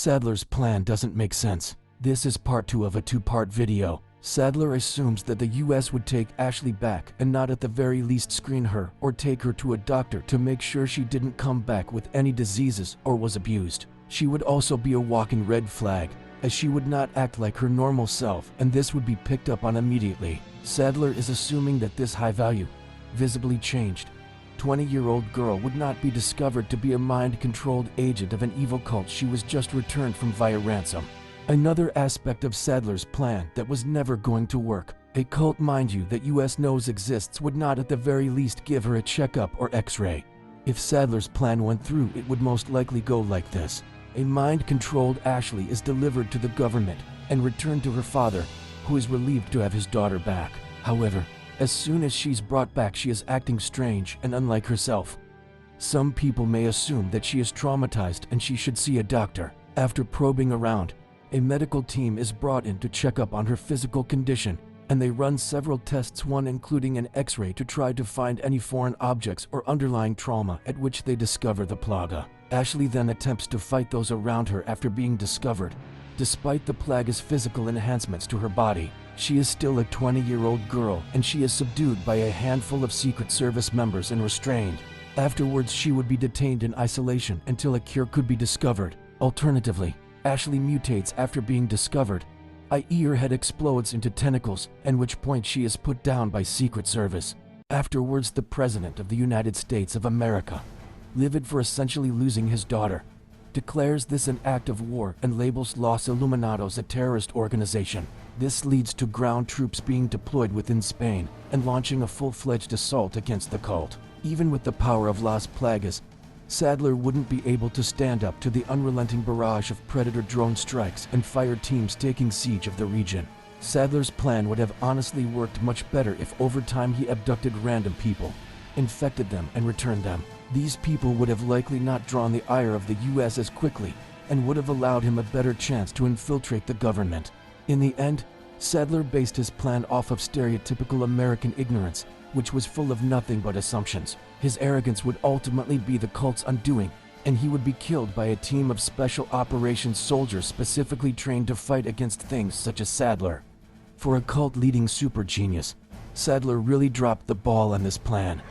Sadler's plan doesn't make sense. This is part 2 of a 2-part video. Sadler assumes that the US would take Ashley back and not at the very least screen her or take her to a doctor to make sure she didn't come back with any diseases or was abused. She would also be a walking red flag, as she would not act like her normal self, and this would be picked up on immediately. Sadler is assuming that this high-value, visibly changed, 20-year-old girl would not be discovered to be a mind-controlled agent of an evil cult she was just returned from via ransom. Another aspect of Sadler's plan that was never going to work. A cult, mind you, that US knows exists would not at the very least give her a checkup or x-ray. If Sadler's plan went through, it would most likely go like this. A mind-controlled Ashley is delivered to the government and returned to her father, who is relieved to have his daughter back. However, as soon as she's brought back, she is acting strange and unlike herself. Some people may assume that she is traumatized and she should see a doctor. After probing around, a medical team is brought in to check up on her physical condition, and they run several tests, one including an x-ray to try to find any foreign objects or underlying trauma, at which they discover the plaga. Ashley then attempts to fight those around her after being discovered. Despite the plaga's physical enhancements to her body, she is still a 20-year-old girl, and she is subdued by a handful of Secret Service members and restrained. Afterwards, she would be detained in isolation until a cure could be discovered. Alternatively, Ashley mutates after being discovered, i.e. her head explodes into tentacles, at which point she is put down by Secret Service. Afterwards, the President of the United States of America, livid for essentially losing his daughter, declares this an act of war and labels Los Illuminados a terrorist organization. This leads to ground troops being deployed within Spain and launching a full-fledged assault against the cult. Even with the power of Las Plagas, Sadler wouldn't be able to stand up to the unrelenting barrage of Predator drone strikes and fire teams taking siege of the region. Sadler's plan would have honestly worked much better if over time he abducted random people, infected them, and returned them. These people would have likely not drawn the ire of the US as quickly and would have allowed him a better chance to infiltrate the government. In the end, Sadler based his plan off of stereotypical American ignorance, which was full of nothing but assumptions. His arrogance would ultimately be the cult's undoing, and he would be killed by a team of special operations soldiers specifically trained to fight against things such as Sadler. For a cult-leading super genius, Sadler really dropped the ball on this plan.